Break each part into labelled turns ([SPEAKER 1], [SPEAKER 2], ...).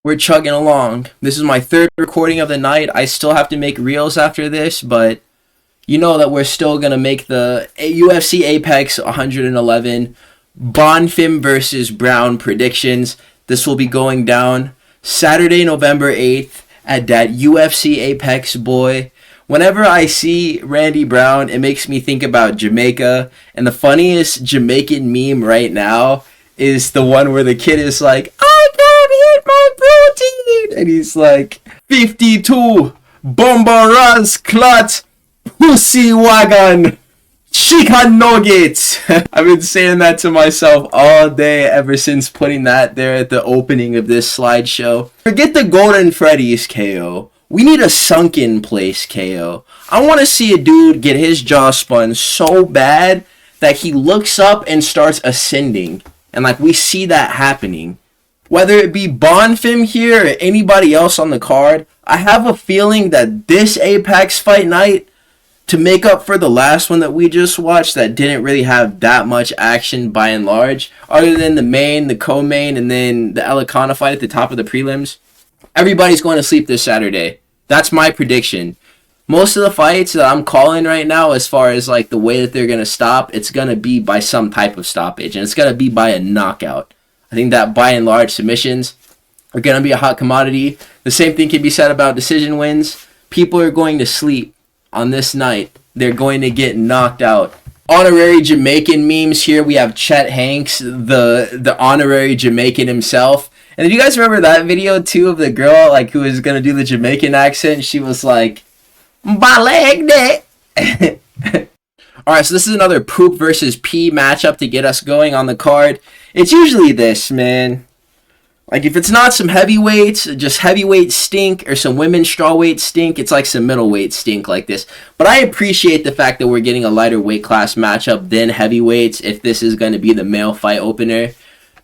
[SPEAKER 1] We're chugging along. This is my third recording of the night. I still have to make reels after this, but you know that we're still going to make the UFC Apex 111 Bonfim versus Brown predictions. This will be going down Saturday, November 8th at that UFC Apex, boy. Whenever I see Randy Brown, it makes me think about Jamaica. And the funniest Jamaican meme right now is the one where the kid is like, I can't eat my protein! And he's like, 52, Bombaraz Clot, Pussy Wagon, Chicken Nuggets. I've been saying that to myself all day ever since putting that there at the opening of this slideshow. Forget the Golden Freddy's KO. We need a sunken place KO. I want to see a dude get his jaw spun so bad that he looks up and starts ascending. And like we see that happening. Whether it be Bonfim here or anybody else on the card, I have a feeling that this Apex fight night, to make up for the last one that we just watched that didn't really have that much action by and large, other than the main, the co-main, and then the Elikana fight at the top of the prelims, everybody's going to sleep this Saturday. That's my prediction. Most of the fights that I'm calling right now, as far as like the way that they're going to stop, it's going to be by some type of stoppage, and it's going to be by a knockout. I think that by and large submissions are going to be a hot commodity. The same thing can be said about decision wins. People are going to sleep on this night. They're going to get knocked out. Honorary Jamaican memes here. We have Chet Hanks, the honorary Jamaican himself. And did you guys remember that video too of the girl like who was going to do the Jamaican accent? She was like, Balegne. Alright, so this is another poop versus pee matchup to get us going on the card. It's usually this, man. Like, if it's not some heavyweights, just heavyweight stink, or some women's strawweight stink, it's like some middleweight stink like this. But I appreciate the fact that we're getting a lighter weight class matchup than heavyweights if this is going to be the male fight opener.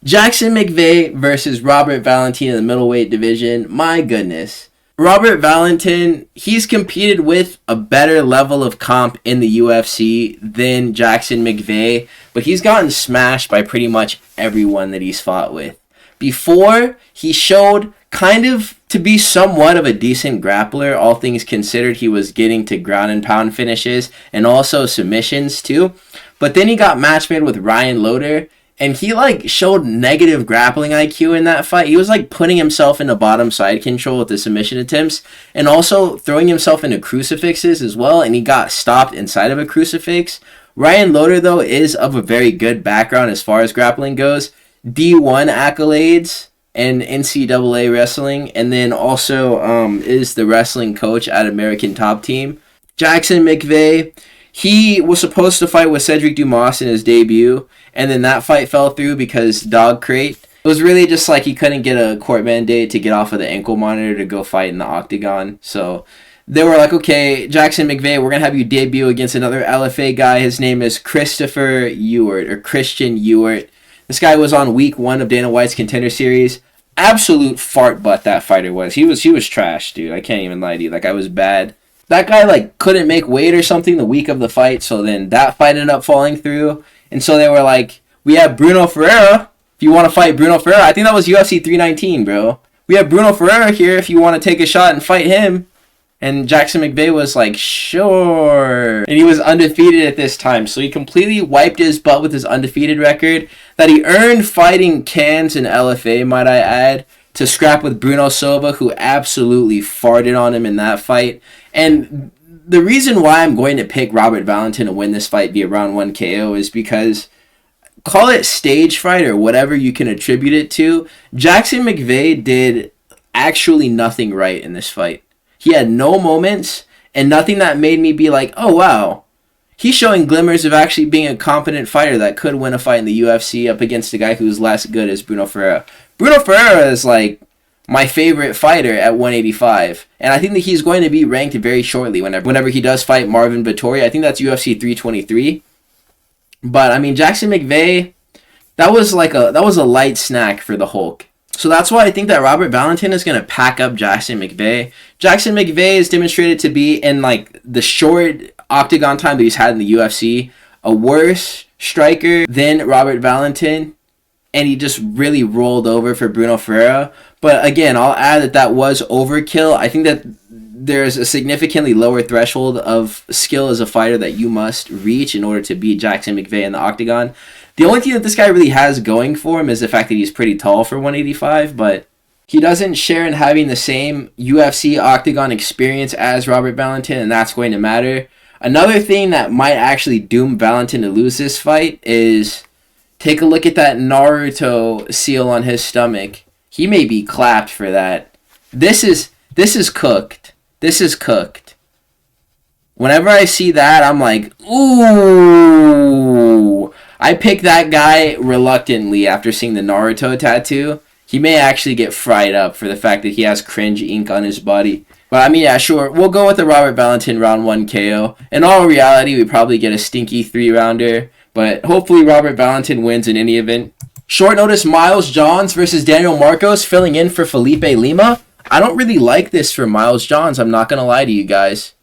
[SPEAKER 1] Jackson Mcvey versus Robert Valentin in the middleweight division. My goodness. Robert Valentin, he's competed with a better level of comp in the UFC than Jackson Mcvey, but he's gotten smashed by pretty much everyone that he's fought with. Before, he showed kind of to be somewhat of a decent grappler, all things considered. He was getting to ground and pound finishes and also submissions too. But then he got match made with Ryan Loder, and he like showed negative grappling IQ in that fight. He was like putting himself into bottom side control with the submission attempts and also throwing himself into crucifixes as well, and he got stopped inside of a crucifix. Ryan Loder, though, is of a very good background as far as grappling goes. D1 accolades and NCAA wrestling, and then also is the wrestling coach at American Top Team. Jackson Mcvey, he was supposed to fight with Cedric Dumas in his debut, and then that fight fell through because dog crate. It was really just like he couldn't get a court mandate to get off of the ankle monitor to go fight in the octagon. So they were like, okay, Jackson Mcvey, we're going to have you debut against another LFA guy. His name is Christopher Ewart, or Christian Ewart. This guy was on week 1 of Dana White's Contender Series. Absolute fart butt that fighter was. He was trash, dude. I can't even lie to you. That guy was bad. That guy like couldn't make weight or something the week of the fight, so then that fight ended up falling through. And so they were like, we have Bruno Ferreira. If you want to fight Bruno Ferreira, I think that was UFC 319, bro. We have Bruno Ferreira here if you want to take a shot and fight him. And Jackson Mcvey was like, sure. And he was undefeated at this time. So he completely wiped his butt with his undefeated record that he earned fighting Cans and LFA, might I add, to scrap with Bruno Silva, who absolutely farted on him in that fight. And the reason why I'm going to pick Robert Valentin to win this fight via round 1 KO is because, call it stage fright or whatever you can attribute it to, Jackson Mcvey did actually nothing right in this fight. He had no moments and nothing that made me be like, oh, wow. He's showing glimmers of actually being a competent fighter that could win a fight in the UFC up against a guy who's less good as Bruno Ferreira. Bruno Ferreira is like my favorite fighter at 185. And I think that he's going to be ranked very shortly whenever he does fight Marvin Vettori. I think that's UFC 323. But, I mean, Jackson Mcvey, that was a light snack for the Hulk. So that's why I think that Robert Valentin is going to pack up Jackson Mcvey. Jackson Mcvey is demonstrated to be, in like the short octagon time that he's had in the UFC, a worse striker than Robert Valentin. And he just really rolled over for Bruno Ferreira. But again, I'll add that was overkill. I think that there's a significantly lower threshold of skill as a fighter that you must reach in order to beat Jackson Mcvey in the octagon. The only thing that this guy really has going for him is the fact that he's pretty tall for 185, but he doesn't share in having the same UFC octagon experience as Robert Valentin, and that's going to matter. Another thing that might actually doom Valentin to lose this fight is take a look at that Naruto seal on his stomach. He may be clapped for that. This is cooked. This is cooked. Whenever I see that, I'm like, ooh. I pick that guy reluctantly after seeing the Naruto tattoo. He may actually get fried up for the fact that he has cringe ink on his body. But I mean, yeah, sure. We'll go with the Robert Valentin round 1 KO. In all reality, we probably get a stinky 3-rounder. But hopefully Robert Valentin wins in any event. Short notice Miles Johns versus Daniel Marcos filling in for Felipe Lima. I don't really like this for Miles Johns. I'm not going to lie to you guys.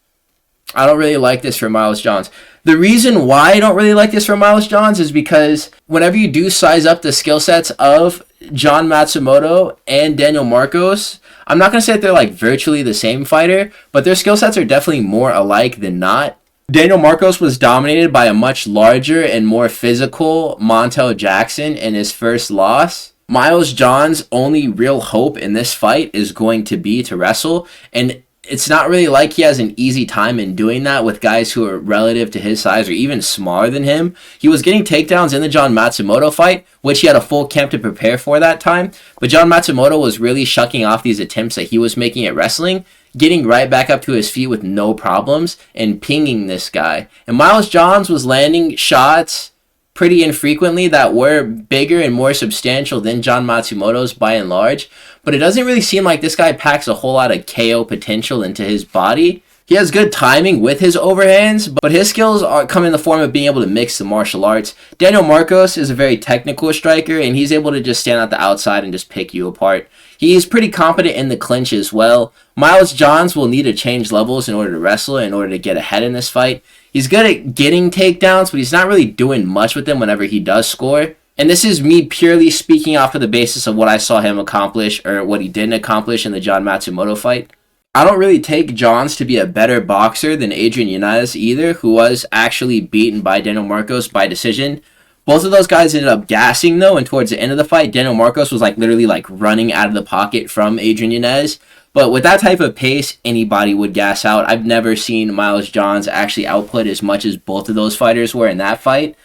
[SPEAKER 1] I don't really like this for Miles Johns. The reason why I don't really like this for Miles Johns is because whenever you do size up the skill sets of John Matsumoto and Daniel Marcos, I'm not going to say that they're like virtually the same fighter, but their skill sets are definitely more alike than not. Daniel Marcos was dominated by a much larger and more physical Montel Jackson in his first loss. Miles Johns' only real hope in this fight is going to be to wrestle, and it's not really like he has an easy time in doing that with guys who are relative to his size or even smaller than him. He was getting takedowns in the John Matsumoto fight, which he had a full camp to prepare for that time, but John Matsumoto was really shucking off these attempts that he was making at wrestling, getting right back up to his feet with no problems, and pinging this guy. And Miles Johns was landing shots pretty infrequently that were bigger and more substantial than John Matsumoto's by and large, but it doesn't really seem like this guy packs a whole lot of KO potential into his body. He has good timing with his overhands, but his skills come in the form of being able to mix the martial arts. Daniel Marcos is a very technical striker, and he's able to just stand at the outside and just pick you apart. He's pretty competent in the clinch as well. Miles Johns will need to change levels in order to wrestle, in order to get ahead in this fight. He's good at getting takedowns, but he's not really doing much with them whenever he does score. And this is me purely speaking off of the basis of what I saw him accomplish, or what he didn't accomplish in the John Matsumoto fight. I don't really take Johns to be a better boxer than Adrian Yanez either, who was actually beaten by Daniel Marcos by decision. Both of those guys ended up gassing though, and towards the end of the fight, Daniel Marcos was literally running out of the pocket from Adrian Yanez. But with that type of pace, anybody would gas out. I've never seen Miles Johns actually output as much as both of those fighters were in that fight.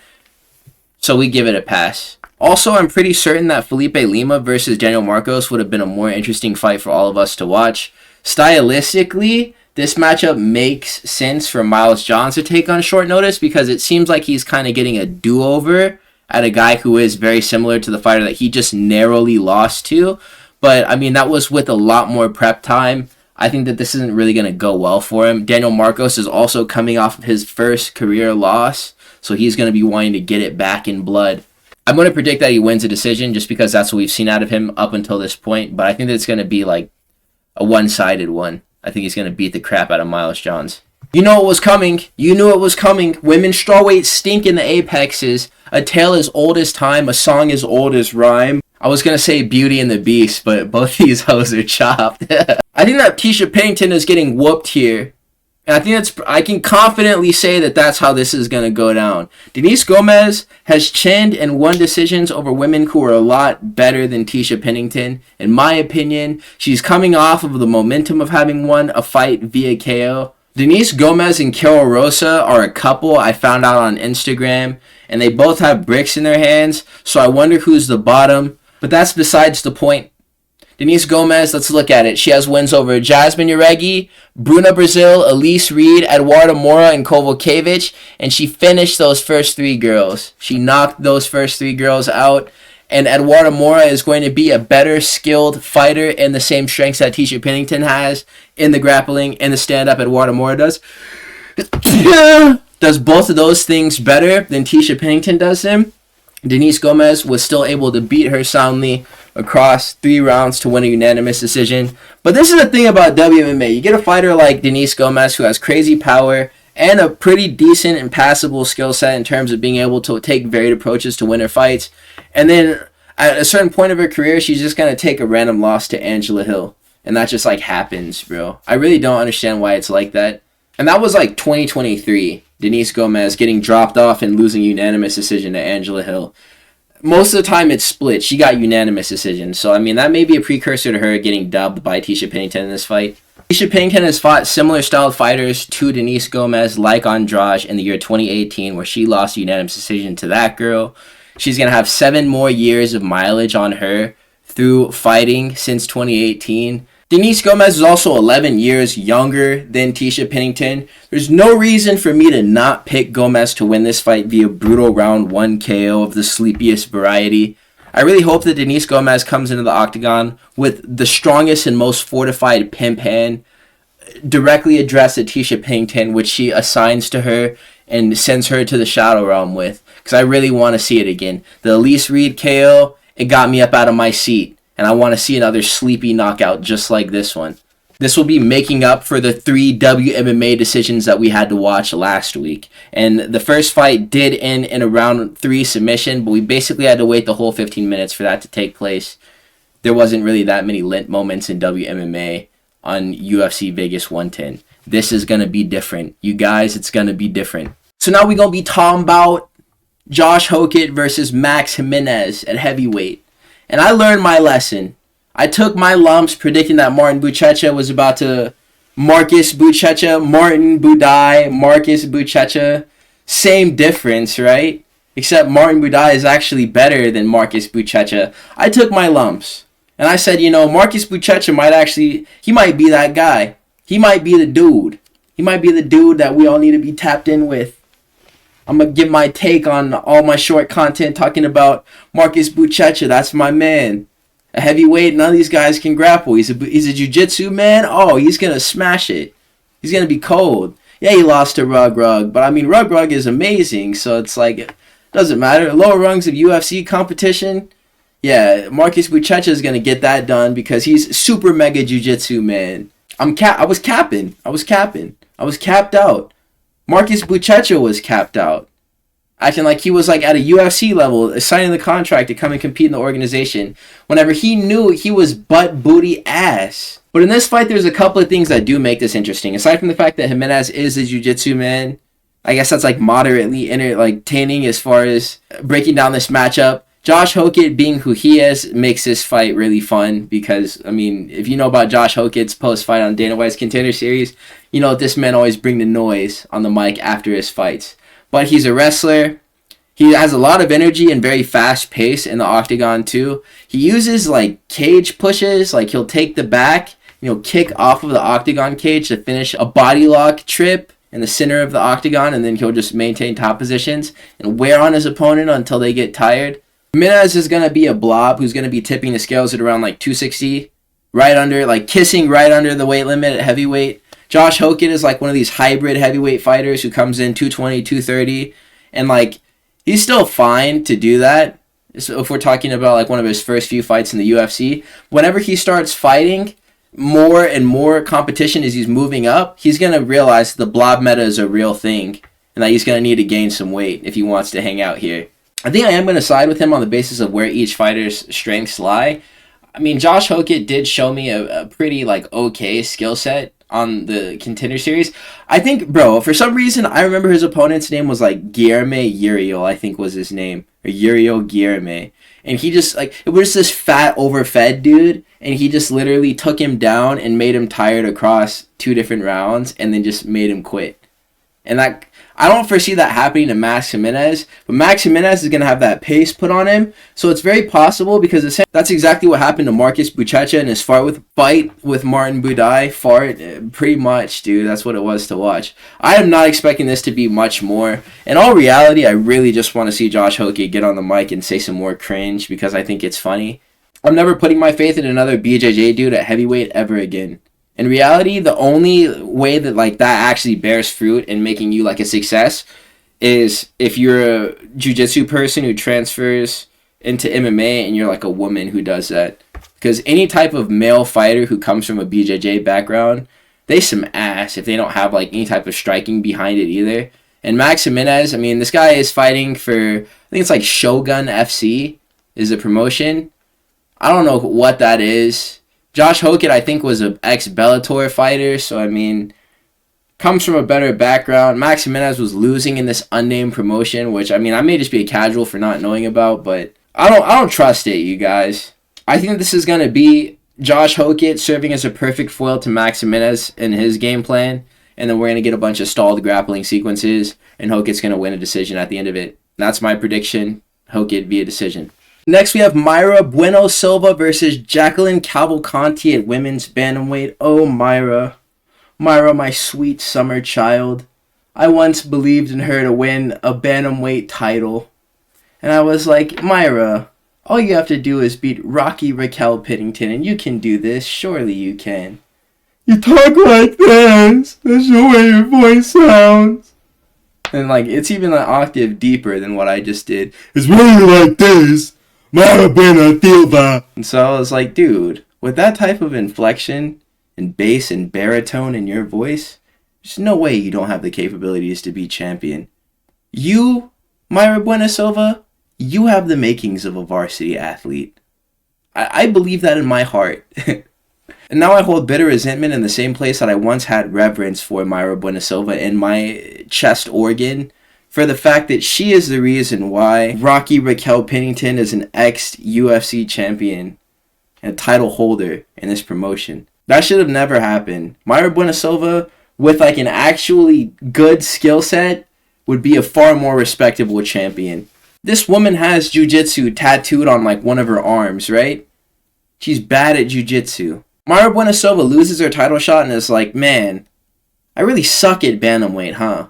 [SPEAKER 1] So we give it a pass. Also, I'm pretty certain that Felipe Lima versus Daniel Marcos would have been a more interesting fight for all of us to watch. Stylistically, this matchup makes sense for Miles Johns to take on short notice because it seems like he's kind of getting a do-over at a guy who is very similar to the fighter that he just narrowly lost to. But, I mean, that was with a lot more prep time. I think that this isn't really going to go well for him. Daniel Marcos is also coming off of his first career loss, so he's going to be wanting to get it back in blood. I'm going to predict that he wins a decision just because that's what we've seen out of him up until this point, but I think that it's going to be a one-sided one. I think he's going to beat the crap out of Miles Johns. You know it was coming. You knew it was coming. Women's strawweight stink in the apexes. A tale as old as time. A song as old as rhyme. I was going to say Beauty and the Beast, but both these hoes are chopped. I think that Tecia Pennington is getting whooped here. And I can confidently say that that's how this is going to go down. Denise Gomes has chinned and won decisions over women who are a lot better than Tecia Pennington. In my opinion, she's coming off of the momentum of having won a fight via KO. Denise Gomes and Carol Rosa are a couple I found out on Instagram, and they both have bricks in their hands, so I wonder who's the bottom. But that's besides the point. Denise Gomes, let's look at it. She has wins over Jasmine Uregi, Bruna Brazil, Elise Reed, Eduardo Mora, and Kovalkiewicz, and she finished those first three girls. She knocked those first three girls out, and Eduardo Mora is going to be a better skilled fighter in the same strengths that Tecia Pennington has in the grappling, in the stand-up. Eduardo Mora does both of those things better than Tecia Pennington does them. Denise Gomes was still able to beat her soundly across 3 rounds to win a unanimous decision. But this is the thing about WMMA. You get a fighter like Denise Gomes who has crazy power and a pretty decent and passable skill set in terms of being able to take varied approaches to win her fights. And then at a certain point of her career, she's just going to take a random loss to Angela Hill. And that just, like, happens, bro. I really don't understand why it's like that. And that was, like, 2023. Denise Gomes getting dropped off and losing unanimous decision to Angela Hill. Most of the time, it's split. She got unanimous decision. So, I mean, that may be a precursor to her getting dubbed by Tecia Pennington in this fight. Tecia Pennington has fought similar styled fighters to Denise Gomes, like Andrade, in the year 2018, where she lost unanimous decision to that girl. She's going to have 7 more years of mileage on her through fighting since 2018. Denise Gomes is also 11 years younger than Tecia Pennington. There's no reason for me to not pick Gomes to win this fight via brutal round 1 KO of the sleepiest variety. I really hope that Denise Gomes comes into the octagon with the strongest and most fortified pimp hand directly addressed at Tecia Pennington, which she assigns to her and sends her to the Shadow Realm with. Because I really want to see it again. The Elise Reed KO, it got me up out of my seat. And I want to see another sleepy knockout just like this one. This will be making up for the 3 WMMA decisions that we had to watch last week. And the first fight did end in a round 3 submission, but we basically had to wait the whole 15 minutes for that to take place. There wasn't really that many lint moments in WMMA on UFC Vegas 110. This is going to be different. You guys, it's going to be different. So now we're going to be talking about Josh Hokit versus Max Gimenis at heavyweight. And I learned my lesson. I took my lumps predicting that Martin Buchecha was about to Marcus Buchecha, Martin Budai, Marcus Buchecha. Same difference, right? Except Martin Budai is actually better than Marcus Buchecha. I took my lumps. And I said, Marcus Buchecha he might be that guy. He might be the dude. He might be the dude that we all need to be tapped in with. I'm going to give my take on all my short content talking about Marcus Buchecha. That's my man. A heavyweight, none of these guys can grapple. He's a jiu-jitsu man. Oh, he's going to smash it. He's going to be cold. Yeah, he lost to Rug, but I mean, Rug is amazing. So it's like, it doesn't matter. Lower rungs of UFC competition. Yeah, Marcus Buchecha is going to get that done because he's super mega jiu-jitsu man. I was capping. I was capped out. Marcus Buchecha was capped out, acting like he was like at a UFC level, signing the contract to come and compete in the organization, whenever he knew he was butt booty ass. But in this fight, there's a couple of things that do make this interesting. Aside from the fact that Gimenis is a jiu-jitsu man, I guess that's like moderately entertaining as far as breaking down this matchup. Josh Hokit being who he is makes this fight really fun because, I mean, if you know about Josh Hokit's post-fight on Dana White's Contender Series, you know that this man always bring the noise on the mic after his fights. But he's a wrestler. He has a lot of energy and very fast pace in the octagon too. He uses like cage pushes, like he'll take the back, kick off of the octagon cage to finish a body lock trip in the center of the octagon, and then he'll just maintain top positions and wear on his opponent until they get tired. Gimenis is going to be a blob who's going to be tipping the scales at around like 260, kissing right under the weight limit at heavyweight. Josh Hokit is like one of these hybrid heavyweight fighters who comes in 220, 230, and like he's still fine to do that. So if we're talking about like one of his first few fights in the UFC, whenever he starts fighting more and more competition as he's moving up, he's going to realize the blob meta is a real thing and that he's going to need to gain some weight if he wants to hang out here. I think I am going to side with him on the basis of where each fighter's strengths lie. I mean, Josh Hokit did show me a pretty, okay skill set on the Contender Series. I think, bro, for some reason, I remember his opponent's name was, Guillermo Uriel, I think was his name. Or Uriel Guillermo. And he just, it was this fat, overfed dude, and he just literally took him down and made him tired across 2 different rounds, and then just made him quit. And that... I don't foresee that happening to Max Gimenis, but Max Gimenis is going to have that pace put on him, so it's very possible because that's exactly what happened to Marcus Buchecha in his fight with Martin Budai. Pretty much, dude, that's what it was to watch. I am not expecting this to be much more. In all reality, I really just want to see Josh Hokit get on the mic and say some more cringe because I think it's funny. I'm never putting my faith in another BJJ dude at heavyweight ever again. In reality, the only way that that actually bears fruit in making you a success is if you're a jiu-jitsu person who transfers into MMA and you're a woman who does that. Because any type of male fighter who comes from a BJJ background, they some ass if they don't have any type of striking behind it either. And Max Gimenis, I mean, this guy is fighting for, I think it's Shogun FC. is a promotion. I don't know what that is. Josh Hokit, I think, was an ex-Bellator fighter, so I mean, comes from a better background. Max Gimenis was losing in this unnamed promotion, which, I mean, I may just be a casual for not knowing about, but I don't trust it, you guys. I think this is going to be Josh Hokit serving as a perfect foil to Max Gimenis in his game plan, and then we're going to get a bunch of stalled grappling sequences, and Hokit's going to win a decision at the end of it. That's my prediction. Hokit via decision. Next, we have Mayra Bueno Silva versus Jaqueline Cavalcanti at women's bantamweight. Oh, Mayra. Mayra, my sweet summer child. I once believed in her to win a bantamweight title. And I was like, Mayra, all you have to do is beat Rocky Raquel Pennington, and you can do this. Surely you can. You talk like this. That's the way your voice sounds. And, like, it's even an octave deeper than what I just did. It's really like this. Mayra Bueno Silva. And so I was like, dude, with that type of inflection and bass and baritone in your voice, there's no way you don't have the capabilities to be champion. You, Mayra Bueno Silva, you have the makings of a varsity athlete. I believe that in my heart. And now I hold bitter resentment in the same place that I once had reverence for Mayra Bueno Silva in my chest organ, for the fact that she is the reason why Rocky Raquel Pennington is an ex-UFC champion and a title holder in this promotion. That should have never happened. Mayra Bueno Silva, with like an actually good skill set, would be a far more respectable champion. This woman has jiu-jitsu tattooed on like one of her arms, right? She's bad at jiu-jitsu. Mayra Bueno Silva loses her title shot and is like, man, I really suck at bantamweight, huh?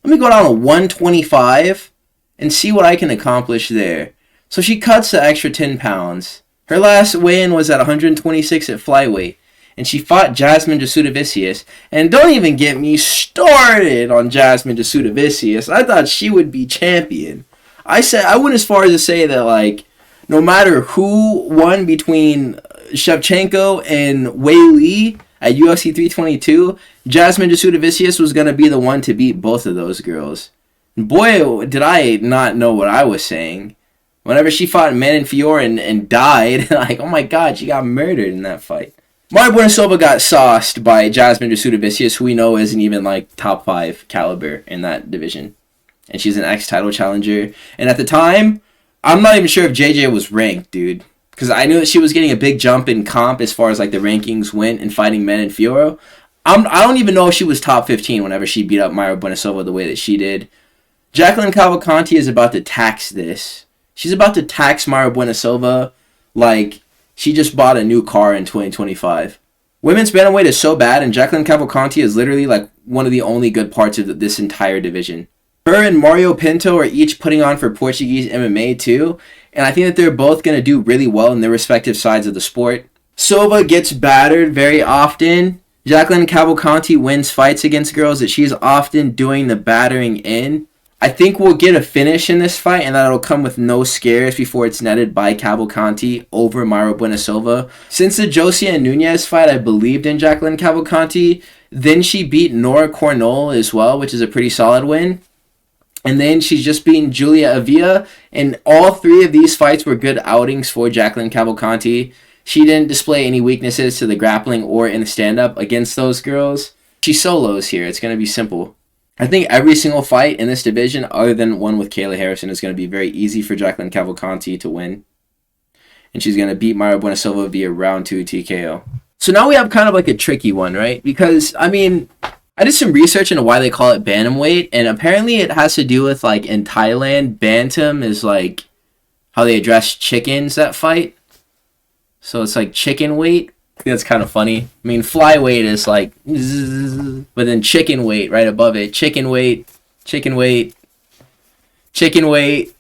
[SPEAKER 1] Let me go down to 125 and see what I can accomplish there. So she cuts the extra 10 pounds. Her last weigh-in was at 126 at flyweight, and she fought Jasmine Jasudavicius. And don't even get me started on Jasmine Jasudavicius. I thought she would be champion. I went as far as to say that, like, no matter who won between Shevchenko and Weili at UFC 322, Jasmine Jasudavicius was going to be the one to beat both of those girls. Boy, did I not know what I was saying. Whenever she fought Manon Fiore and died, like, oh my god, she got murdered in that fight. Mayra Bueno Silva got sauced by Jasmine Jasudavicius, who we know isn't even like top 5 caliber in that division. And she's an ex-title challenger. And at the time, I'm not even sure if JJ was ranked, dude. Because I knew that she was getting a big jump in comp as far as like the rankings went in fighting Manon Fiore. I don't even know if she was top 15 whenever she beat up Mayra Bueno Silva the way that she did. Jaqueline Cavalcanti is about to tax this. She's about to tax Mayra Bueno Silva like she just bought a new car in 2025. Women's bantamweight is so bad, and Jaqueline Cavalcanti is literally like one of the only good parts of this entire division. Her and Mario Pinto are each putting on for Portuguese MMA too, and I think that they're both going to do really well in their respective sides of the sport. Silva gets battered very often. Jaqueline Cavalcanti wins fights against girls that she's often doing the battering in. I think we'll get a finish in this fight, and that it'll come with no scares before it's netted by Cavalcanti over Mayra Bueno Silva. Since the Josia and Nunez fight, I believed in Jaqueline Cavalcanti. Then she beat Nora Cornell as well, which is a pretty solid win. And then she's just beaten Julia Avila, and all 3 of these fights were good outings for Jaqueline Cavalcanti. She didn't display any weaknesses to the grappling or in the stand-up against those girls. She solos here. It's going to be simple. I think every single fight in this division, other than one with Kayla Harrison, is going to be very easy for Jaqueline Cavalcanti to win. And she's going to beat Mayra Bueno Silva via round 2 TKO. So now we have kind of like a tricky one, right? Because, I mean, I did some research into why they call it bantamweight, and apparently it has to do with, like, in Thailand, bantam is, like, how they address chickens that fight. So it's, like, chicken weight. I think that's kind of funny. I mean, flyweight is, like, zzz, but then chicken weight right above it. Chicken weight, chicken weight, chicken weight.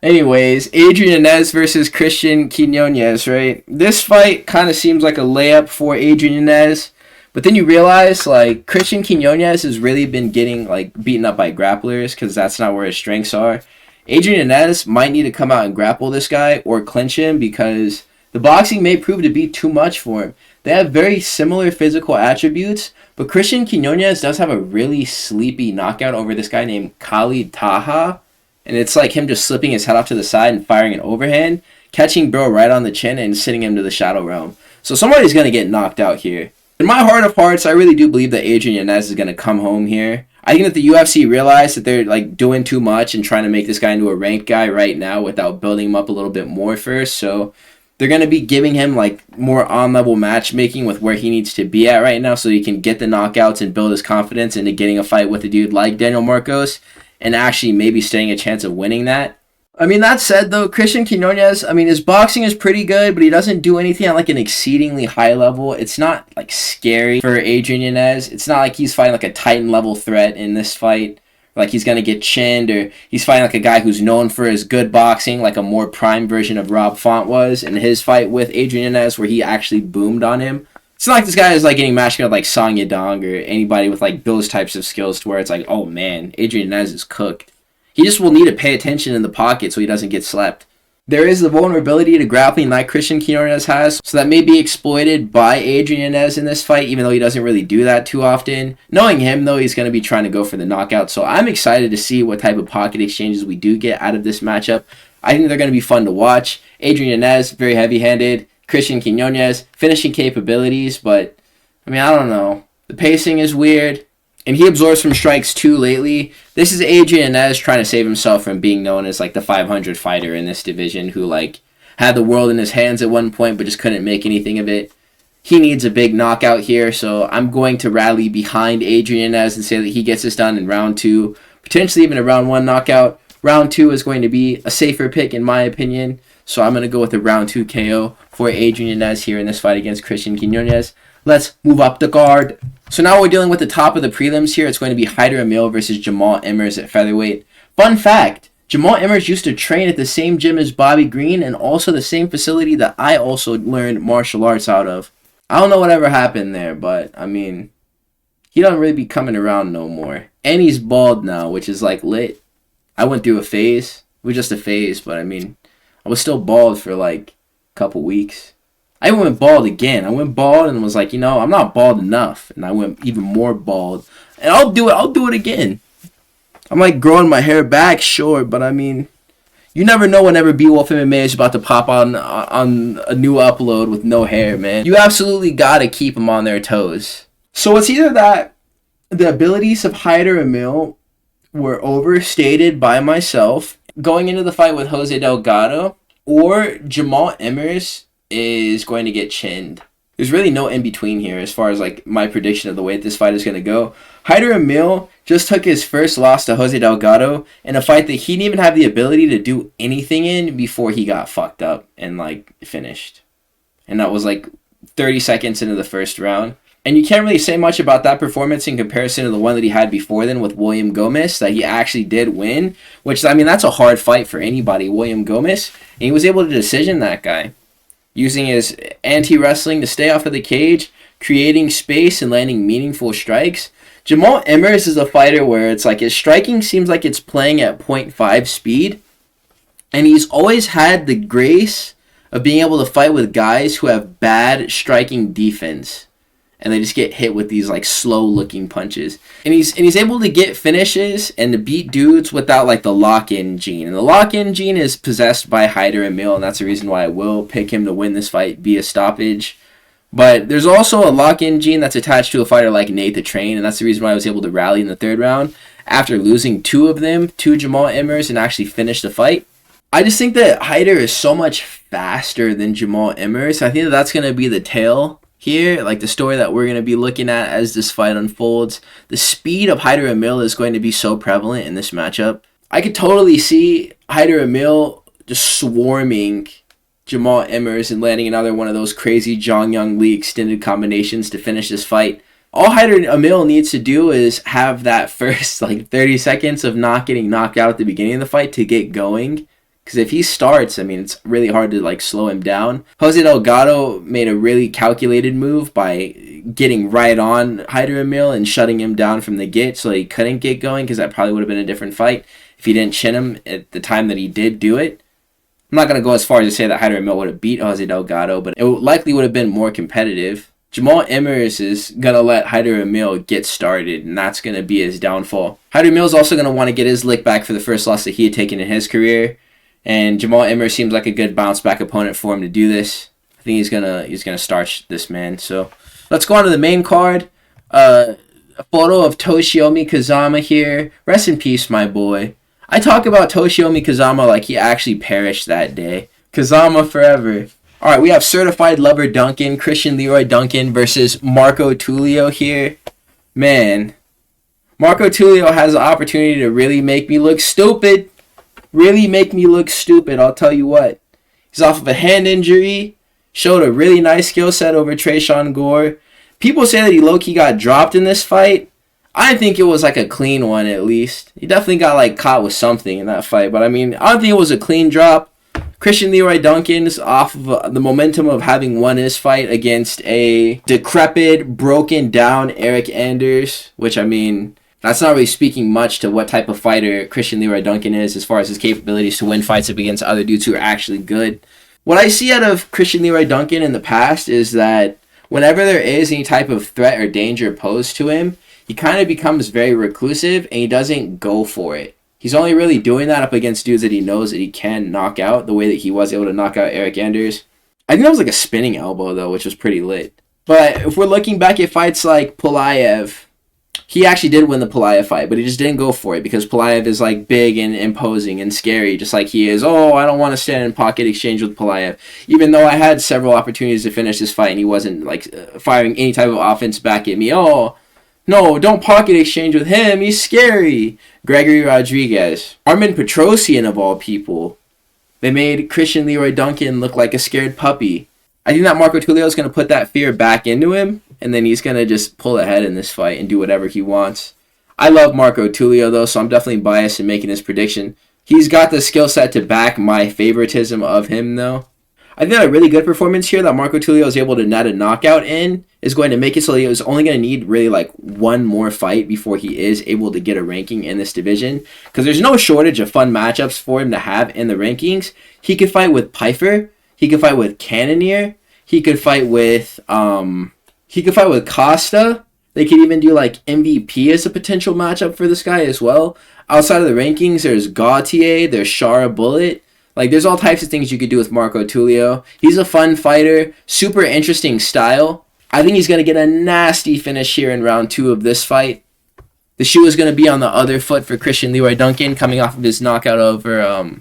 [SPEAKER 1] Anyways, Adrian Yanez versus Cristian Quinonez, right? This fight kind of seems like a layup for Adrian Yanez. But then you realize, like, Cristian Quinonez has really been getting, like, beaten up by grapplers because that's not where his strengths are. Adrian Yanez might need to come out and grapple this guy or clinch him because the boxing may prove to be too much for him. They have very similar physical attributes, but Cristian Quinonez does have a really sleepy knockout over this guy named Khalid Taha. and it's like him just slipping his head off to the side and firing an overhand, catching bro right on the chin and sending him to the shadow realm. So somebody's going to get knocked out here. In my heart of hearts, I really do believe that Adrian Yanez is going to come home here. I think that the UFC realized that they're like doing too much and trying to make this guy into a ranked guy right now without building him up a little bit more first. So they're going to be giving him like more on-level matchmaking with where he needs to be at right now so he can get the knockouts and build his confidence into getting a fight with a dude like Daniel Marcos and actually maybe standing a chance of winning that. I mean, that said, though, Cristian Quinonez, I mean, his boxing is pretty good, but he doesn't do anything at, like, an exceedingly high level. It's not, like, scary for Adrian Yanez. It's not like he's fighting, like, a Titan-level threat in this fight. Like, he's going to get chinned, or he's fighting, like, a guy who's known for his good boxing, like a more prime version of Rob Font was in his fight with Adrian Yanez, where he actually boomed on him. It's not like this guy is, like, getting matched up like Song Yadong or anybody with, like, those types of skills to where it's like, oh, man, Adrian Yanez is cooked. He just will need to pay attention in the pocket so he doesn't get slept. There is the vulnerability to grappling like Cristian Quinonez has, so that may be exploited by Adrian Yanez in this fight, even though he doesn't really do that too often. Knowing him, though, he's going to be trying to go for the knockout, so I'm excited to see what type of pocket exchanges we do get out of this matchup. I think they're going to be fun to watch. Adrian Yanez, very heavy-handed. Cristian Quinonez, finishing capabilities, but, I mean, I don't know. The pacing is weird. And he absorbs from strikes too lately. This is Adrian Yanez trying to save himself from being known as like the 500 fighter in this division who like had the world in his hands at one point but just couldn't make anything of it. He needs a big knockout here, so I'm going to rally behind Adrian Yanez and say that he gets this done in round 2, potentially even a round 1 knockout. Round 2 is going to be a safer pick in my opinion, so I'm going to go with a round 2 KO for Adrian Yanez here in this fight against Cristian Quinonez. Let's move up the card. So now we're dealing with the top of the prelims here. It's going to be Hyder Amil versus Jamaal Emmers at featherweight. Fun fact, Jamaal Emmers used to train at the same gym as Bobby Green and also the same facility that I also learned martial arts out of. I don't know whatever happened there, but, I mean, he doesn't really be coming around no more. And he's bald now, which is, like, lit. I went through a phase. It was just a phase, but, I mean, I was still bald for, like, a couple weeks. I went bald again. I went bald and was like, you know, I'm not bald enough. And I went even more bald. And I'll do it again. I'm like growing my hair back, sure, but I mean, you never know whenever Beowulf MMA is about to pop on a new upload with no hair, man. You absolutely gotta keep them on their toes. So it's either that the abilities of Hyder Amil were overstated by myself going into the fight with Jose Delgado, or Jamaal Emmers is going to get chinned. There's really no in between here as far as like my prediction of the way this fight is going to go. Hyder Amil just took his first loss to Jose Delgado in a fight that he didn't even have the ability to do anything in before he got fucked up and like finished. And that was like 30 seconds into the first round. And you can't really say much about that performance in comparison to the one that he had before then with William Gomes that he actually did win, which, I mean, that's a hard fight for anybody, William Gomes. And he was able to decision that guy, using his anti-wrestling to stay off of the cage, creating space and landing meaningful strikes. Jamaal Emmers is a fighter where it's like his striking seems like it's playing at 0.5 speed, and he's always had the grace of being able to fight with guys who have bad striking defense, and they just get hit with these like slow-looking punches. And he's able to get finishes and to beat dudes without like the lock-in gene. And the lock-in gene is possessed by Hyder Amil, and that's the reason why I will pick him to win this fight via stoppage. But there's also a lock-in gene that's attached to a fighter like Nate the Train, and that's the reason why I was able to rally in the third round after losing 2 of them to Jamaal Emmers and actually finish the fight. I just think that Hyder is so much faster than Jamaal Emmers. I think that that's going to be the tale here, like the story that we're going to be looking at as this fight unfolds. The speed of Hyder Amil is going to be so prevalent in this matchup. I could totally see Hyder Amil just swarming Jamaal Emmers and landing another one of those crazy Jong Young Lee extended combinations to finish this fight. All Hyder Amil needs to do is have that first like 30 seconds of not getting knocked out at the beginning of the fight to get going. Because if he starts, I mean, it's really hard to like slow him down. Jose Delgado made a really calculated move by getting right on Hyder Amil and shutting him down from the get so he couldn't get going, because that probably would have been a different fight if he didn't chin him at the time that he did do it. I'm not going to go as far as to say that Hyder Amil would have beat Jose Delgado, but it likely would have been more competitive. Jamaal Emmers is going to let Hyder Amil get started, and that's going to be his downfall. Hyder Amil is also going to want to get his lick back for the first loss that he had taken in his career, and Jamaal Emmers seems like a good bounce-back opponent for him to do this. I think he's gonna starch this man. So let's go on to the main card. A photo of Toshiomi Kazama here. Rest in peace, my boy. I talk about Toshiomi Kazama like he actually perished that day. Kazama forever. Alright, we have Certified Lover Duncan, Christian Leroy Duncan versus Marco Tulio here. Man, Marco Tulio has the opportunity to really make me look stupid. Really make me look stupid, I'll tell you what. He's off of a hand injury. Showed a really nice skill set over Trayshawn Gore. People say that he low-key got dropped in this fight. I think it was like a clean one at least. He definitely got like caught with something in that fight. But I mean, I don't think it was a clean drop. Christian Leroy Duncan's off of the momentum of having won his fight against a decrepit, broken down Eric Anders, which I mean, that's not really speaking much to what type of fighter Christian Leroy Duncan is as far as his capabilities to win fights up against other dudes who are actually good. What I see out of Christian Leroy Duncan in the past is that whenever there is any type of threat or danger posed to him, he kind of becomes very reclusive and he doesn't go for it. He's only really doing that up against dudes that he knows that he can knock out, the way that he was able to knock out Eric Anders. I think that was like a spinning elbow, though, which was pretty lit. But if we're looking back at fights like Pulayev, he actually did win the Pulayev fight, but he just didn't go for it because Pulayev is like big and imposing and scary, just like he is. Oh, I don't want to stand in pocket exchange with Pulayev. Even though I had several opportunities to finish this fight and he wasn't like firing any type of offense back at me. Oh, no, don't pocket exchange with him. He's scary. Gregory Rodriguez. Armin Petrosian, of all people. They made Christian Leroy Duncan look like a scared puppy. I think that Marco Tulio is going to put that fear back into him, and then he's going to just pull ahead in this fight and do whatever he wants. I love Marco Tulio, though, so I'm definitely biased in making this prediction. He's got the skill set to back my favoritism of him, though. I think that a really good performance here that Marco Tulio is able to net a knockout in is going to make it so he is only going to need really like one more fight before he is able to get a ranking in this division. Because there's no shortage of fun matchups for him to have in the rankings. He could fight with Pfeiffer. He could fight with Cannonier. He could fight with Costa. They could even do like MVP as a potential matchup for this guy as well. Outside of the rankings, there's Gautier, there's Shara Bullet. Like, there's all types of things you could do with Marco Tulio. He's a fun fighter, super interesting style. I think he's going to get a nasty finish here in round 2 of this fight. The shoe is going to be on the other foot for Christian Leroy Duncan, coming off of his knockout over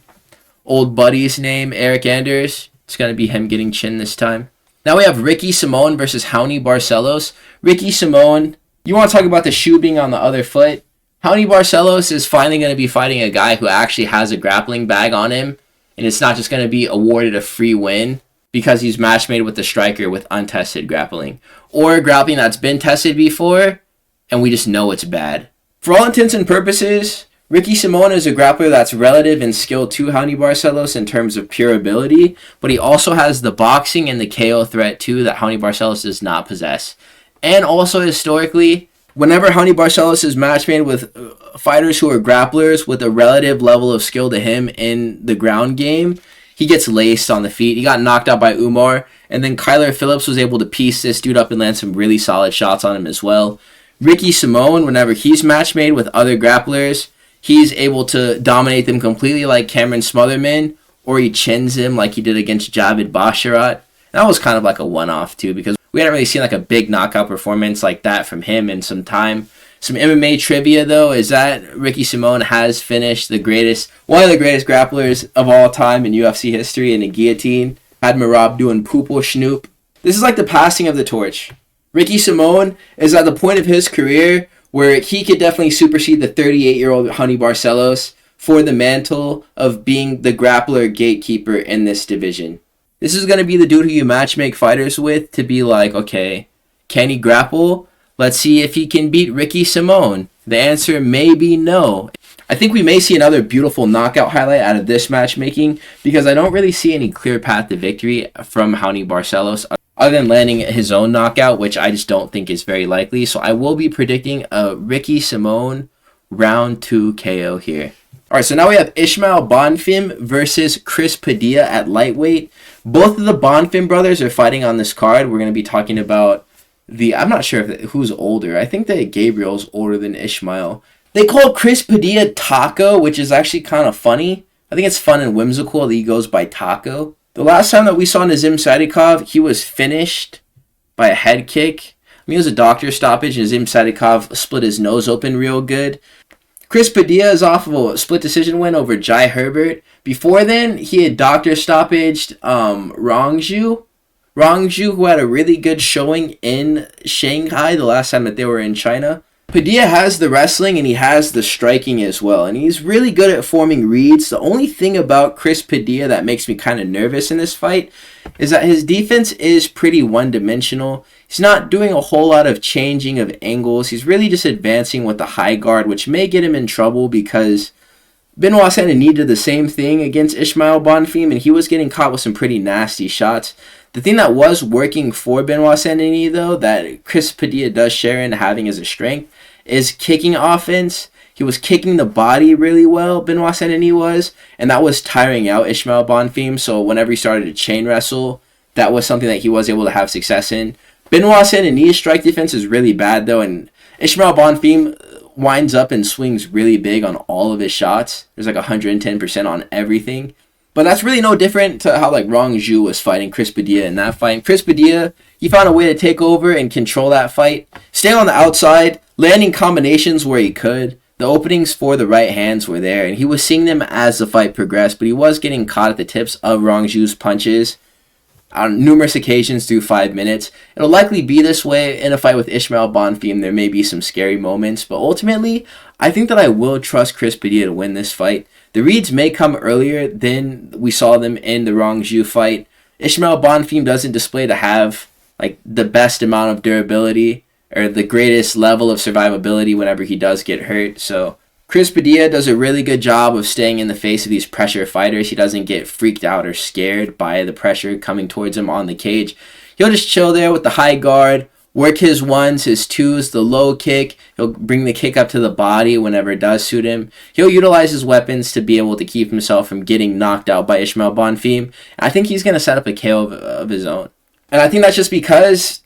[SPEAKER 1] old buddy's name, Eric Anders. It's going to be him getting chin this time. Now we have Ricky Simone versus Raoni Barcelos. Ricky Simone, you want to talk about the shoe being on the other foot? Raoni Barcelos is finally going to be fighting a guy who actually has a grappling bag on him. And it's not just going to be awarded a free win because he's match made with the striker with untested grappling. Or grappling that's been tested before, and we just know it's bad. For all intents and purposes, Ricky Simone is a grappler that's relative in skill to Raoni Barcelos in terms of pure ability, but he also has the boxing and the KO threat too that Raoni Barcelos does not possess. And also historically, whenever Raoni Barcelos is match made with fighters who are grapplers with a relative level of skill to him in the ground game, he gets laced on the feet. He got knocked out by Umar, and then Kyler Phillips was able to piece this dude up and land some really solid shots on him as well. Ricky Simone, whenever he's match made with other grapplers, he's able to dominate them completely like Cameron Smotherman, or he chins him like he did against Javid Basharat. That was kind of like a one-off too, because we hadn't really seen like a big knockout performance like that from him in some time. Some MMA trivia, though, is that Ricky Simone has finished one of the greatest grapplers of all time in UFC history in a guillotine. Had Merab doing poople schnoop. This is like the passing of the torch. Ricky Simone is at the point of his career where he could definitely supersede the 38-year-old Raoni Barcelos for the mantle of being the grappler gatekeeper in this division. This is going to be the dude who you matchmake fighters with to be like, okay, can he grapple? Let's see if he can beat Ricky Simone. The answer may be no. I think we may see another beautiful knockout highlight out of this matchmaking because I don't really see any clear path to victory from Raoni Barcelos other than landing his own knockout, which I just don't think is very likely. So I will be predicting a Ricky Simone round 2 KO here. Alright, so now we have Ismael Bonfim versus Chris Padilla at lightweight. Both of the Bonfim brothers are fighting on this card. We're going to be talking about I'm not sure who's older. I think that Gabriel's older than Ismael. They call Chris Padilla Taco, which is actually kind of funny. I think it's fun and whimsical that he goes by Taco. The last time that we saw Nazim Salikhov, he was finished by a head kick. I mean, it was a doctor stoppage, and Nazim Salikhov split his nose open real good. Chris Padilla is off of a split decision win over Jai Herbert. Before then, he had doctor stoppaged Rongju. Rongju, who had a really good showing in Shanghai the last time that they were in China. Padilla has the wrestling and he has the striking as well, and he's really good at forming reads. The only thing about Chris Padilla that makes me kind of nervous in this fight is that his defense is pretty one-dimensional. He's not doing a whole lot of changing of angles. He's really just advancing with the high guard, which may get him in trouble because Benoit Saint-Denis did the same thing against Ismael Bonfim, and he was getting caught with some pretty nasty shots. The thing that was working for Benoit Saint-Denis, though, that Chris Padilla does share in having as a strength, is kicking offense. He was kicking the body really well, Benoit Saint-Denis was, and that was tiring out Ismael Bonfim, so whenever he started to chain wrestle, that was something that he was able to have success in. Benoit Saint-Denis' strike defense is really bad, though, and Ismael Bonfim winds up and swings really big on all of his shots. There's like 110% on everything. But that's really no different to how like Rongju was fighting Chris Padilla in that fight. Chris Padilla, he found a way to take over and control that fight. Stay on the outside, landing combinations where he could. The openings for the right hands were there, and he was seeing them as the fight progressed, but he was getting caught at the tips of Rongju's punches on numerous occasions through 5 minutes. It'll likely be this way in a fight with Ismael Bonfim. There may be some scary moments, but ultimately, I think that I will trust Chris Padilla to win this fight. The reads may come earlier than we saw them in the Rongju fight. Ismael Bonfim doesn't display to have like the best amount of durability or the greatest level of survivability whenever he does get hurt. So Chris Padilla does a really good job of staying in the face of these pressure fighters. He doesn't get freaked out or scared by the pressure coming towards him on the cage. He'll just chill there with the high guard, work his ones, his twos, the low kick. He'll bring the kick up to the body whenever it does suit him. He'll utilize his weapons to be able to keep himself from getting knocked out by Ismael Bonfim. I think he's going to set up a KO of his own. And I think that's just because,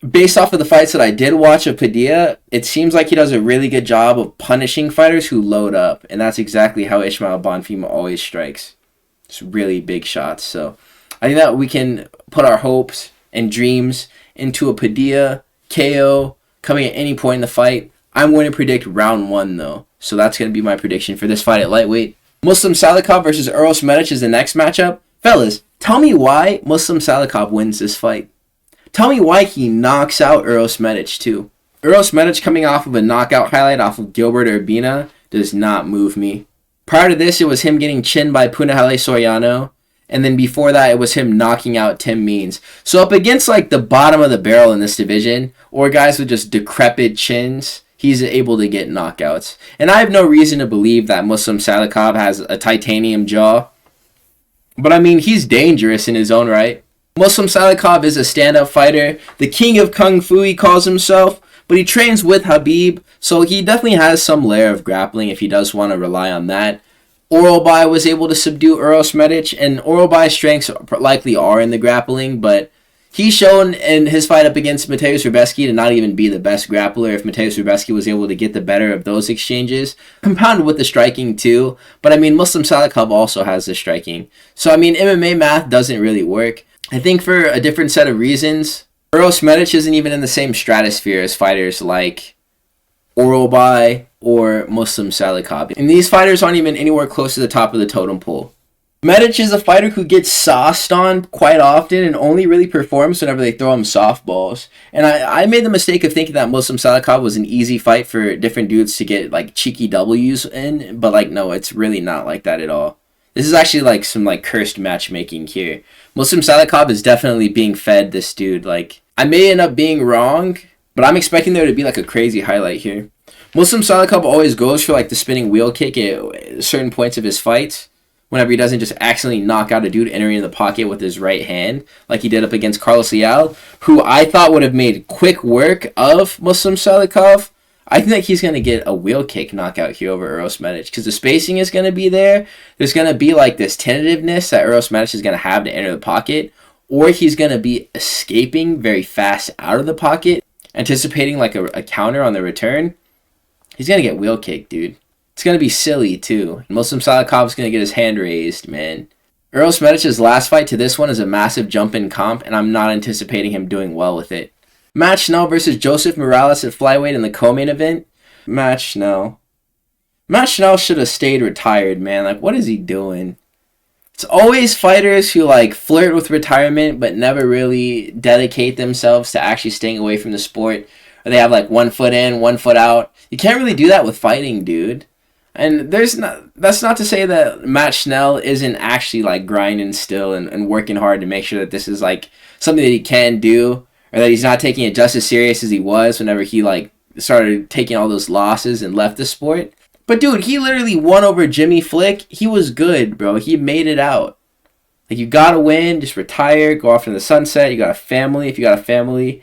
[SPEAKER 1] based off of the fights that I did watch of Padilla, it seems like he does a really good job of punishing fighters who load up. And that's exactly how Ismael Bonfim always strikes. It's really big shots. So I think that we can put our hopes and dreams into a Padilla KO coming at any point in the fight. I'm going to predict round 1, though. So that's going to be my prediction for this fight at lightweight. Muslim Salikhov versus Uros Medic is the next matchup. Fellas, tell me why Muslim Salikhov wins this fight. Tell me why he knocks out Uros Medic, too. Uros Medic coming off of a knockout highlight off of Gilbert Urbina does not move me. Prior to this, it was him getting chinned by Punahele Soriano. And then before that, it was him knocking out Tim Means. So up against like the bottom of the barrel in this division, or guys with just decrepit chins, he's able to get knockouts. And I have no reason to believe that Muslim Salikhov has a titanium jaw. But I mean, he's dangerous in his own right. Muslim Salikhov is a stand-up fighter. The king of Kung Fu, he calls himself. But he trains with Khabib, so he definitely has some layer of grappling if he does want to rely on that. Oralbai was able to subdue Uros Medic, and Oralbai's strengths likely are in the grappling, but he's shown in his fight up against Mateusz Rubeski to not even be the best grappler if Mateusz Rubeski was able to get the better of those exchanges, compounded with the striking too. But I mean, Muslim Salikhov also has the striking. So I mean, MMA math doesn't really work. I think for a different set of reasons, Uros Medic isn't even in the same stratosphere as fighters like Oralbai or Muslim Salikhov. And these fighters aren't even anywhere close to the top of the totem pole. Medic is a fighter who gets sauced on quite often and only really performs whenever they throw him softballs. And I made the mistake of thinking that Muslim Salikhov was an easy fight for different dudes to get like cheeky W's in, but like no, it's really not like that at all. This is actually like some like cursed matchmaking here. Muslim Salikhov is definitely being fed this dude. Like I may end up being wrong, but I'm expecting there to be like a crazy highlight here. Muslim Salikhov always goes for like the spinning wheel kick at certain points of his fights, whenever he doesn't just accidentally knock out a dude entering in the pocket with his right hand, like he did up against Carlos Leal, who I thought would have made quick work of Muslim Salikhov. I think that he's going to get a wheel kick knockout here over Uros Medic, because the spacing is going to be there. There's going to be like this tentativeness that Uros Medic is going to have to enter the pocket, or he's going to be escaping very fast out of the pocket. anticipating like a counter on the return, he's going to get wheel kicked, dude. It's going to be silly, too. Muslim Salikhov's going to get his hand raised, man. Uros Medic's last fight to this one is a massive jump in comp, and I'm not anticipating him doing well with it. Matt Schnell versus Joseph Morales at flyweight in the co-main event. Matt Schnell should have stayed retired, man. Like, what is he doing? It's always fighters who, like, flirt with retirement but never really dedicate themselves to actually staying away from the sport. Or they have, like, 1 foot in, 1 foot out. You can't really do that with fighting, dude. And that's not to say that Matt Schnell isn't actually like grinding still and working hard to make sure that this is like something that he can do, or that he's not taking it just as serious as he was whenever he like started taking all those losses and left the sport. But dude, he literally won over Jimmy Flick. He was good, bro. He made it out. Like, you gotta win, just retire, go off in the sunset. You got a family. If you got a family,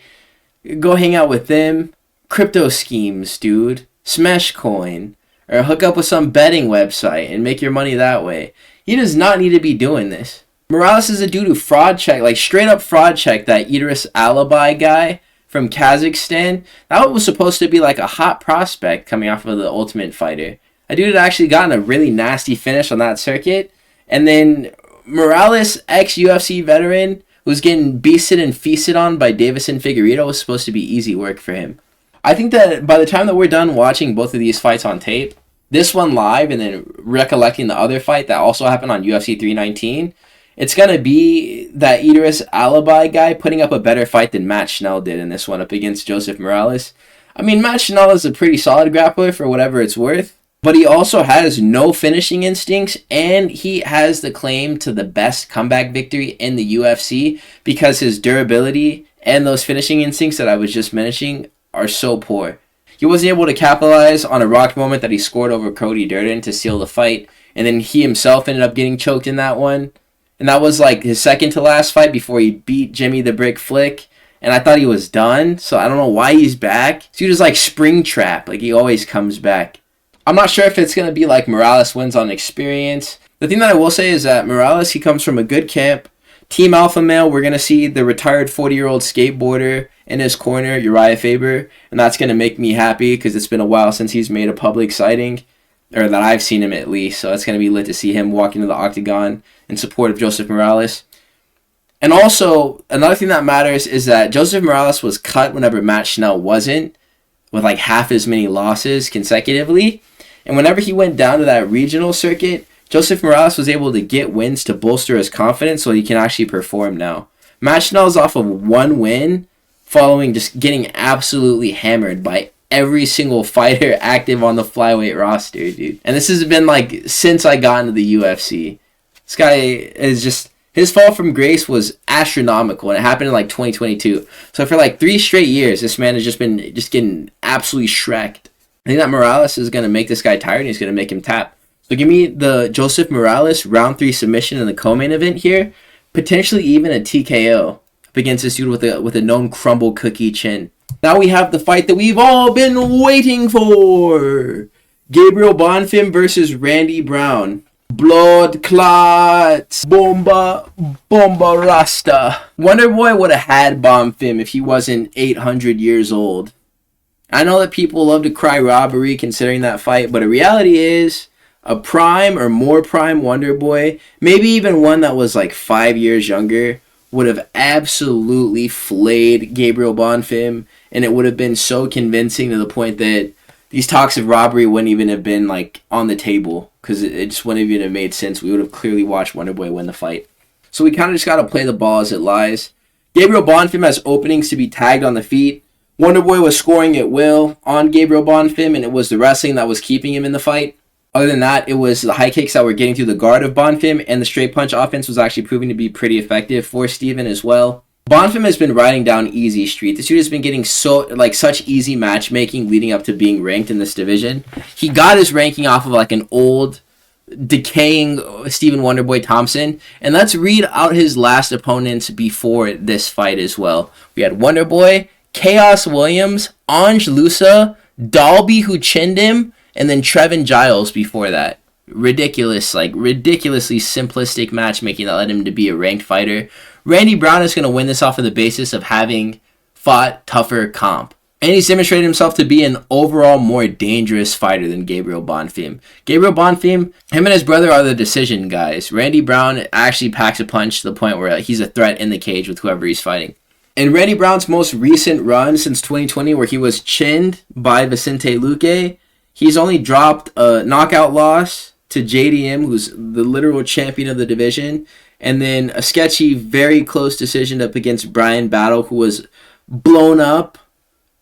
[SPEAKER 1] go hang out with them. Crypto schemes, dude. Smash coin. Or hook up with some betting website and make your money that way. He does not need to be doing this. Morales is a dude who fraud checked, like straight up fraud checked that Idris Alibi guy from Kazakhstan. That was supposed to be like a hot prospect coming off of the Ultimate Fighter. A dude had actually gotten a really nasty finish on that circuit. And then Morales, ex-UFC veteran, who's getting beasted and feasted on by Davison Figueiredo, was supposed to be easy work for him. I think that by the time that we're done watching both of these fights on tape, this one live and then recollecting the other fight that also happened on UFC 319, it's going to be that Idris Alibi guy putting up a better fight than Matt Schnell did in this one up against Joseph Morales. I mean, Matt Schnell is a pretty solid grappler for whatever it's worth, but he also has no finishing instincts, and he has the claim to the best comeback victory in the UFC because his durability and those finishing instincts that I was just mentioning are so poor. He wasn't able to capitalize on a rocked moment that he scored over Cody Durden to seal the fight, and then he himself ended up getting choked in that one. And that was like his second to last fight before he beat Jimmy the Brick Flick, and I thought he was done, so I don't know why he's back. This dude is like Springtrap, like he always comes back. I'm not sure if it's going to be like Morales wins on experience. The thing that I will say is that Morales, he comes from a good camp. Team Alpha Male, we're going to see the retired 40-year-old skateboarder in his corner, Uriah Faber, and that's going to make me happy because it's been a while since he's made a public sighting, or that I've seen him at least, so it's going to be lit to see him walk into the octagon in support of Joseph Morales. And also, another thing that matters is that Joseph Morales was cut whenever Matt Schnell wasn't, with like half as many losses consecutively, and whenever he went down to that regional circuit, Joseph Morales was able to get wins to bolster his confidence so he can actually perform now. Matt Schnell is off of 1 win following just getting absolutely hammered by every single fighter active on the flyweight roster, dude. And this has been like since I got into the UFC. This guy is just, his fall from grace was astronomical, and it happened in like 2022. So for like 3 straight years, this man has just been getting absolutely shreked. I think that Morales is going to make this guy tired, and he's going to make him tap. So give me the Joseph Morales round 3 submission in the co-main event here. Potentially even a TKO up against this dude with a known crumble cookie chin. Now we have the fight that we've all been waiting for. Gabriel Bonfim versus Randy Brown. Blood clots. Bomba Rasta. Wonderboy would have had Bonfim if he wasn't 800 years old. I know that people love to cry robbery considering that fight, but the reality is a prime or more prime Wonderboy, maybe even one that was like 5 years younger, would have absolutely flayed Gabriel Bonfim, and it would have been so convincing to the point that these talks of robbery wouldn't even have been like on the table, because it just wouldn't even have made sense. We would have clearly watched Wonderboy win the fight. So we kind of just got to play the ball as it lies. Gabriel Bonfim has openings to be tagged on the feet. Wonderboy was scoring at will on Gabriel Bonfim, and it was the wrestling that was keeping him in the fight. Other than that, it was the high kicks that were getting through the guard of Bonfim, and the straight punch offense was actually proving to be pretty effective for Steven as well. Bonfim has been riding down easy street. This dude has been getting such easy matchmaking leading up to being ranked in this division. He got his ranking off of like an old, decaying Stephen Wonderboy Thompson. And let's read out his last opponents before this fight as well. We had Wonderboy, Chaos Williams, Ange Lusa, Dalby who chinned him, and then Trevin Giles before that. Ridiculously simplistic matchmaking that led him to be a ranked fighter. Randy Brown is going to win this off of the basis of having fought tougher comp. And he's demonstrated himself to be an overall more dangerous fighter than Gabriel Bonfim. Gabriel Bonfim, him and his brother are the decision guys. Randy Brown actually packs a punch to the point where he's a threat in the cage with whoever he's fighting. In Randy Brown's most recent run since 2020, where he was chinned by Vicente Luque, he's only dropped a knockout loss to JDM, who's the literal champion of the division, and then a sketchy, very close decision up against Brian Battle, who was blown up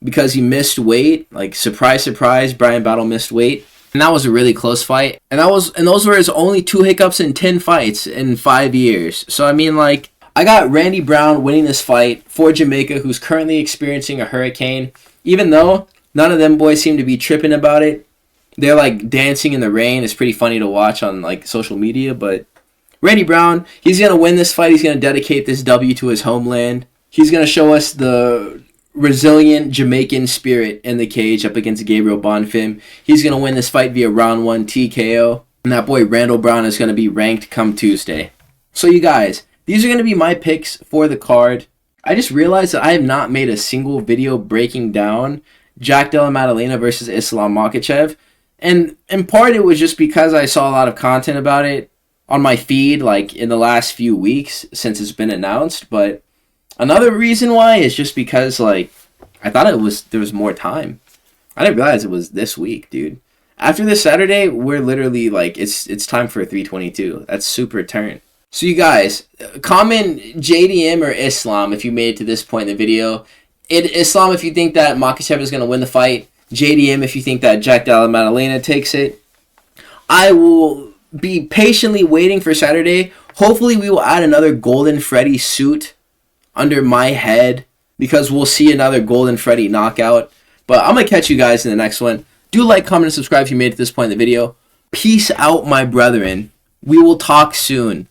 [SPEAKER 1] because he missed weight. Like, surprise, surprise, Brian Battle missed weight. And that was a really close fight. And those were his only 2 hiccups in 10 fights in 5 years. So, I mean, like, I got Randy Brown winning this fight for Jamaica, who's currently experiencing a hurricane. Even though none of them boys seem to be tripping about it. They're, like, dancing in the rain. It's pretty funny to watch on, like, social media. But Randy Brown, he's going to win this fight. He's going to dedicate this W to his homeland. He's going to show us the resilient Jamaican spirit in the cage up against Gabriel Bonfim. He's going to win this fight via round 1 TKO. And that boy Randall Brown is going to be ranked come Tuesday. So you guys, these are going to be my picks for the card. I just realized that I have not made a single video breaking down Jack Della Maddalena versus Islam Makhachev. And in part it was just because I saw a lot of content about it on my feed like in the last few weeks since it's been announced. But another reason why is just because like I thought there was more time. I didn't realize it was this week, dude. After this Saturday, we're literally like it's time for a 322. That's super turn. So you guys, comment JDM or Islam if you made it to this point in the video. Islam if you think that Makhachev is going to win the fight. JDM if you think that Jack Della Maddalena takes it. I will be patiently waiting for Saturday. Hopefully we will add another Golden Freddy suit under my head because we'll see another Golden Freddy knockout. But I'm going to catch you guys in the next one. Do like, comment, and subscribe if you made it to this point in the video. Peace out, my brethren. We will talk soon.